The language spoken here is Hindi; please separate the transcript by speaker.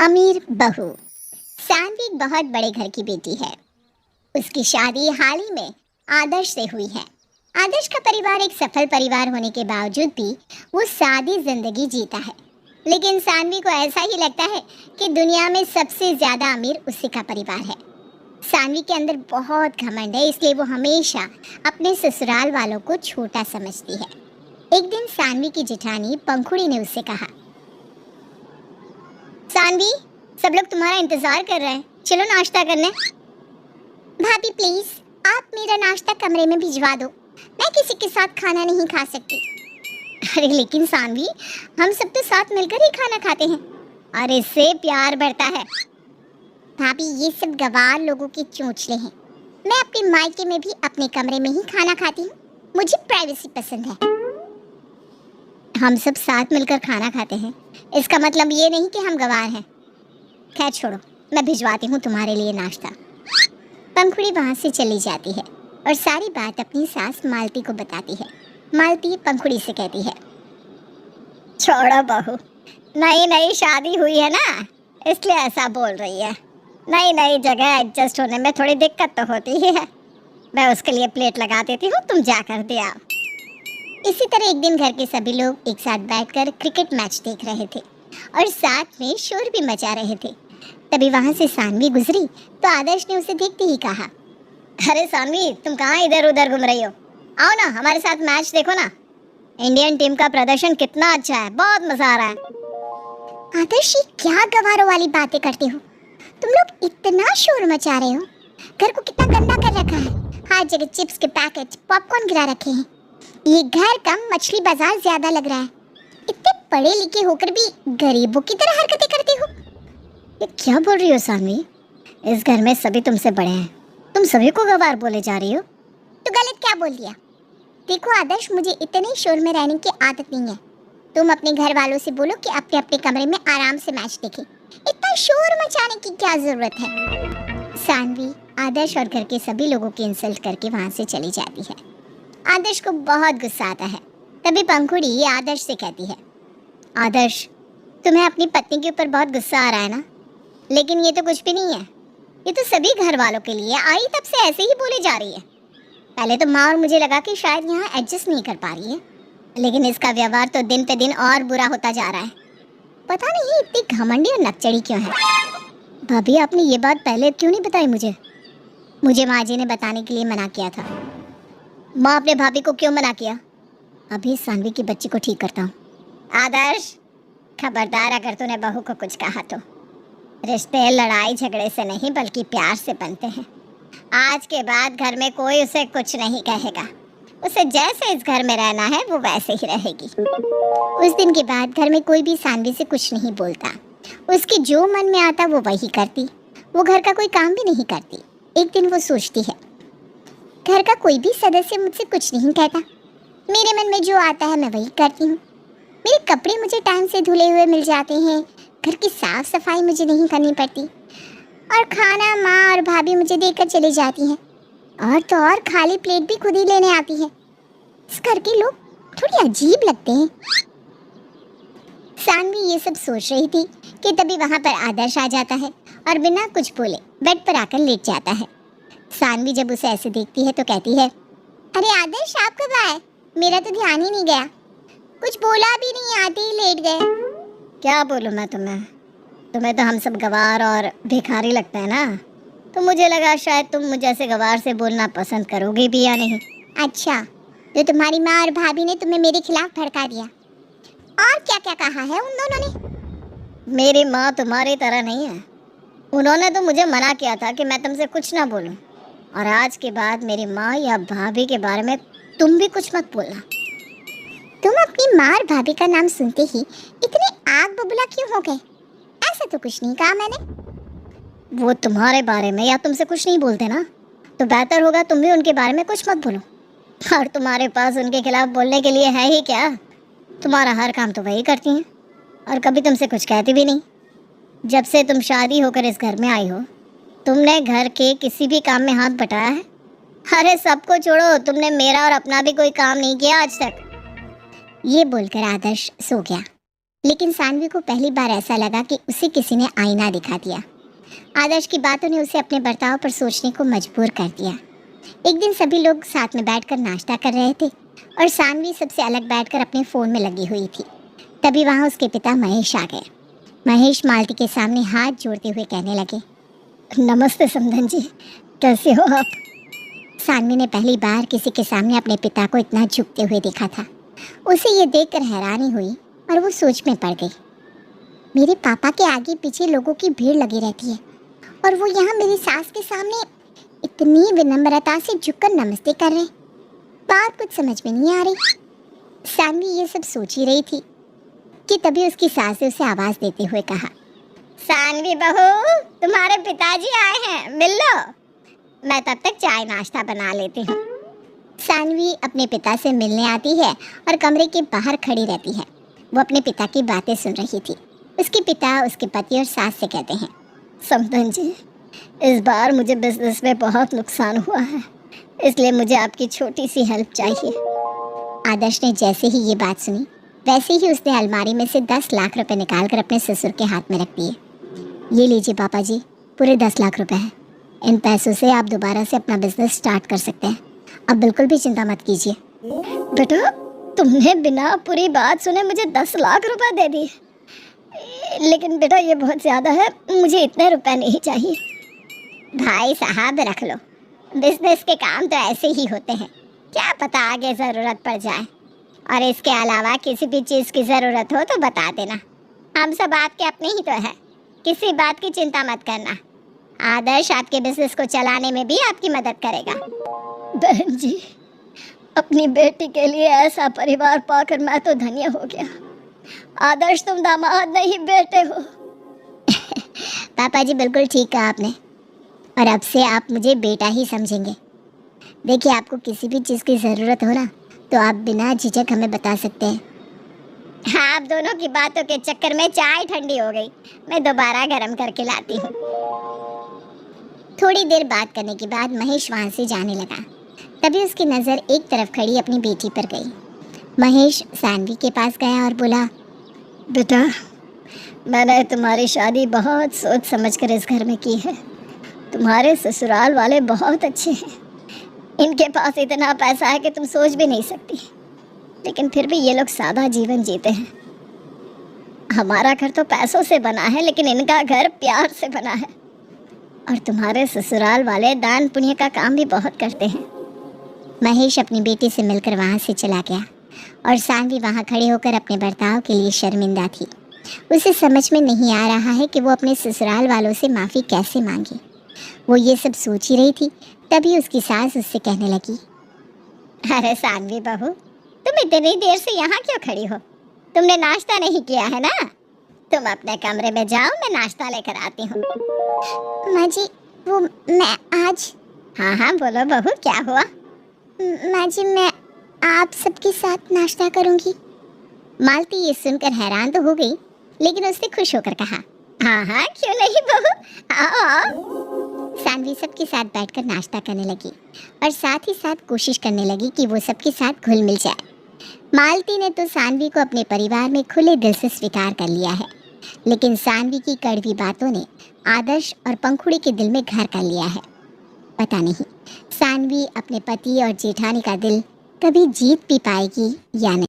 Speaker 1: अमीर बहू। सानवी एक बहुत बड़े घर की बेटी है। उसकी शादी हाल ही में आदर्श से हुई है। आदर्श का परिवार एक सफल परिवार होने के बावजूद भी वो सादी जिंदगी जीता है। लेकिन सानवी को ऐसा ही लगता है कि दुनिया में सबसे ज्यादा अमीर उसी का परिवार है। सानवी के अंदर बहुत घमंड है, इसलिए वो हमेशा अपने ससुराल वालों को छोटा समझती है। एक दिन सानवी की जेठानी पंखुड़ी ने उससे कहा, सानवी, सब लोग तुम्हारा इंतजार कर रहे हैं, चलो नाश्ता करने। भाभी प्लीज, आप मेरा नाश्ता कमरे में भिजवा दो, मैं किसी के साथ खाना नहीं खा सकती। अरे लेकिन सानवी, हम सब तो साथ मिलकर ही खाना खाते हैं और इससे प्यार बढ़ता है। भाभी, ये सब गवार लोगों की चोंचले हैं। मैं अपने मायके में भी अपने कमरे में ही खाना खाती हूँ, मुझे प्राइवेसी पसंद है। हम सब साथ मिलकर खाना खाते हैं, इसका मतलब ये नहीं कि हम गवार हैं। खैर छोड़ो, मैं भिजवाती हूँ तुम्हारे लिए नाश्ता। पंखुड़ी वहाँ से चली जाती है और सारी बात अपनी सास मालती को बताती है। मालती पंखुड़ी से कहती है, छोड़ो बहू, नई नई शादी हुई है ना, इसलिए ऐसा बोल रही है। नई नई जगह एडजस्ट होने में थोड़ी दिक्कत तो होती ही है। मैं उसके लिए प्लेट लगा देती हूँ, तुम जाकर दे आओ। इसी तरह एक दिन घर के सभी लोग एक साथ बैठकर क्रिकेट मैच देख रहे थे और साथ में शोर भी मचा रहे थे। तभी वहां से सानवी गुजरी तो आदर्श ने उसे देखते ही कहा, अरे सानवी, तुम कहाँ इधर उधर घूम रही हो? आओ ना, हमारे साथ मैच देखो ना। इंडियन टीम का प्रदर्शन कितना अच्छा है, बहुत मजा आ रहा है। आदर्श, क्या गवारों वाली बातें करते हो? तुम लोग इतना शोर मचा रहे हो, घर को कितना गंदा कर रखा है। हर जगह चिप्स के पैकेट, पॉपकॉर्न गिरा रखे हैं। ये घर कम मछली बाजार ज्यादा लग रहा है। इतने पढ़े लिखे होकर भी गरीबों की तरह हरकतें करते हो। ये क्या बोल रही हो सानवी? इस घर में सभी तुमसे बड़े हैं, तुम सभी को गवार बोले जा रही हो। तो गलत क्या बोल दिया? देखो आदर्श, मुझे इतने शोर में रहने की आदत नहीं है। तुम अपने घर वालों से बोलो कि अपने अपने कमरे में आराम से मैच देखें। इतना शोर मचाने की क्या जरूरत है? सानवी आदर्श और घर के सभी लोगों की इंसल्ट करके वहां से चली जाती है। आदर्श को बहुत गुस्सा आता है। तभी पंखुड़ी ये आदर्श से कहती है, आदर्श, तुम्हें अपनी पत्नी के ऊपर बहुत गुस्सा आ रहा है ना? लेकिन ये तो कुछ भी नहीं है, ये तो सभी घर वालों के लिए आई तब से ऐसे ही बोली जा रही है। पहले तो माँ और मुझे लगा कि शायद यहाँ एडजस्ट नहीं कर पा रही है, लेकिन इसका व्यवहार तो दिन पे दिन और बुरा होता जा रहा है। पता नहीं इतनी घमंडी और नकचड़ी क्यों है। भाभी, आपने ये बात पहले क्यों नहीं बताई मुझे माँ जी ने बताने के लिए मना किया था। माँ अपने भाभी को क्यों मना किया? अभी सानवी की बच्ची को ठीक करता हूँ। आदर्श, खबरदार अगर तूने बहू को कुछ कहा तो। रिश्ते लड़ाई झगड़े से नहीं बल्कि प्यार से बनते हैं। आज के बाद घर में कोई उसे कुछ नहीं कहेगा। उसे जैसे इस घर में रहना है वो वैसे ही रहेगी। उस दिन के बाद घर में कोई भी सानवी से कुछ नहीं बोलता। उसके जो मन में आता वो वही करती। वो घर का कोई काम भी नहीं करती। एक दिन वो सोचती है, घर का कोई भी सदस्य मुझसे कुछ नहीं कहता। मेरे मन में जो आता है मैं वही करती हूँ। मेरे कपड़े मुझे टाइम से धुले हुए मिल जाते हैं। घर की साफ सफाई मुझे नहीं करनी पड़ती और खाना माँ और भाभी मुझे देकर चली जाती हैं। और तो और खाली प्लेट भी खुद ही लेने आती है। इस घर के लोग थोड़ी अजीब लगते हैं। सानवी ये सब सोच रही थी कि तभी वहाँ पर आदर्श आ जाता है और बिना कुछ बोले बेड पर आकर लेट जाता है। सानवी जब उसे ऐसे देखती है तो कहती है, अरे आदर्श, आप कब आए? मेरा तो ध्यान ही नहीं गया। कुछ बोला भी नहीं, आते ही लेट गए। क्या बोलूँ मैं तुम्हें तो हम सब गवार और भिखारी लगते हैं ना, तो मुझे लगा शायद तुम मुझे ऐसे गवार से बोलना पसंद करोगे भी या नहीं। अच्छा, तो तुम्हारी माँ और भाभी ने तुम्हें मेरे खिलाफ भड़का दिया? और क्या क्या कहा है उन दोनों ने? मेरी माँ तुम्हारी तरह नहीं है। उन्होंने तो मुझे मना किया था कि मैं तुमसे कुछ ना बोलूं, और आज के बाद मेरी माँ या भाभी के बारे में तुम भी कुछ मत बोलना। तुम अपनी माँ और भाभी का नाम सुनते ही इतने आग बबूला क्यों हो गए? ऐसा तो कुछ नहीं कहा मैंने। वो तुम्हारे बारे में या तुमसे कुछ नहीं बोलते ना, तो बेहतर होगा तुम भी उनके बारे में कुछ मत बोलो। और तुम्हारे पास उनके खिलाफ बोलने के लिए है ही क्या? तुम्हारा हर काम तो वही करती हैं और कभी तुमसे कुछ कहती भी नहीं। जब से तुम शादी होकर इस घर में आई हो, तुमने घर के किसी भी काम में हाथ बटाया है? अरे सबको छोड़ो, तुमने मेरा और अपना भी कोई काम नहीं किया आज तक। ये बोलकर आदर्श सो गया। लेकिन सानवी को पहली बार ऐसा लगा कि उसे किसी ने आईना दिखा दिया। आदर्श की बातों ने उसे अपने बर्ताव पर सोचने को मजबूर कर दिया। एक दिन सभी लोग साथ में बैठकर नाश्ता कर रहे थे और सानवी सबसे अलग बैठकर अपने फ़ोन में लगी हुई थी। तभी वहाँ उसके पिता महेश आ गए। महेश मालती के सामने हाथ जोड़ते हुए कहने लगे, नमस्ते समधन जी, कैसे हो आप? सानवी ने पहली बार किसी के सामने अपने पिता को इतना झुकते हुए देखा था। उसे ये देखकर हैरानी हुई और वो सोच में पड़ गई। मेरे पापा के आगे पीछे लोगों की भीड़ लगी रहती है और वो यहाँ मेरी सास के सामने इतनी विनम्रता से झुककर नमस्ते कर रहे। बात कुछ समझ में नहीं आ रही। सानवी ये सब सोच ही रही थी कि तभी उसकी सास ने उसे आवाज देते हुए कहा, सानवी बहू, तुम्हारे पिताजी आए हैं, मिल लो। मैं तब तक चाय नाश्ता बना लेती हूँ। सानवी अपने पिता से मिलने आती है और कमरे के बाहर खड़ी रहती है। वो अपने पिता की बातें सुन रही थी। उसके पिता उसके पति और सास से कहते हैं, समधन जी, इस बार मुझे बिजनेस में बहुत नुकसान हुआ है, इसलिए मुझे आपकी छोटी सी हेल्प चाहिए। आदर्श ने जैसे ही ये बात सुनी वैसे ही उसने अलमारी में से 10 लाख रुपए निकालकर अपने ससुर के हाथ में रख दिए। ये लीजिए पापा जी, पूरे 10 लाख रुपए हैं। इन पैसों से आप दोबारा से अपना बिजनेस स्टार्ट कर सकते हैं। अब बिल्कुल भी चिंता मत कीजिए। बेटा, तुमने बिना पूरी बात सुने मुझे 10 लाख रुपए दे दिए। लेकिन बेटा ये बहुत ज़्यादा है, मुझे इतने रुपए नहीं चाहिए। भाई साहब रख लो, बिजनेस के काम तो ऐसे ही होते हैं, क्या पता आगे ज़रूरत पड़ जाए। और इसके अलावा किसी भी चीज़ की ज़रूरत हो तो बता देना, हम सब आपके अपने ही तो हैं, किसी बात की चिंता मत करना। आदर्श आपके बिजनेस को चलाने में भी आपकी मदद करेगा। बहन जी, अपनी बेटी के लिए ऐसा परिवार पाकर मैं तो धन्य हो गया। आदर्श तुम दामाद नहीं बेटे हो। पापा जी बिल्कुल ठीक कहा आपने, और अब से आप मुझे बेटा ही समझेंगे। देखिए, आपको किसी भी चीज़ की ज़रूरत हो ना तो आप बिना झिझक हमें बता सकते हैं। हाँ, आप दोनों की बातों के चक्कर में चाय ठंडी हो गई, मैं दोबारा गर्म करके लाती हूँ। थोड़ी देर बात करने के बाद महेश वहाँ से जाने लगा। तभी उसकी नज़र एक तरफ खड़ी अपनी बेटी पर गई। महेश सानवी के पास गया और बोला, बेटा, मैंने तुम्हारी शादी बहुत सोच समझकर इस घर में की है। तुम्हारे ससुराल वाले बहुत अच्छे हैं, इनके पास इतना पैसा है कि तुम सोच भी नहीं सकती, लेकिन फिर भी ये लोग सादा जीवन जीते हैं। हमारा घर तो पैसों से बना है, लेकिन इनका घर प्यार से बना है। और तुम्हारे ससुराल वाले दान पुण्य का काम भी बहुत करते हैं। महेश अपनी बेटी से मिलकर वहाँ से चला गया और सानवी वहाँ खड़े होकर अपने बर्ताव के लिए शर्मिंदा थी। उसे समझ में नहीं आ रहा है कि वो अपने ससुराल वालों से माफ़ी कैसे मांगे। वो ये सब सोच ही रही थी, तभी उसकी सास उससे कहने लगी, अरे सानवी बहू, तुम इतनी देर से यहाँ क्यों खड़ी हो? तुमने नाश्ता नहीं किया है ना? तुम अपने कमरे में जाओ, मैं नाश्ता लेकर आती हूँ। माँ जी, वो मैं आज। हाँ हाँ बोलो बहू, क्या हुआ? माँ जी, मैं आप सबके साथ नाश्ता करूँगी। मालती ये सुनकर हैरान तो हो गई, लेकिन उसने खुश होकर कहा, हाँ हाँ क्यों नहीं बहू, आओ आओ। सानवी सबके साथ बैठकर नाश्ता करने लगी और साथ ही साथ कोशिश करने लगी कि वो सबके साथ घुल मिल जाए। मालती ने तो सानवी को अपने परिवार में खुले दिल से स्वीकार कर लिया है, लेकिन सानवी की कड़वी बातों ने आदर्श और पंखुड़ी के दिल में घर कर लिया है। पता नहीं सानवी अपने पति और जेठानी का दिल कभी जीत भी पाएगी या नहीं।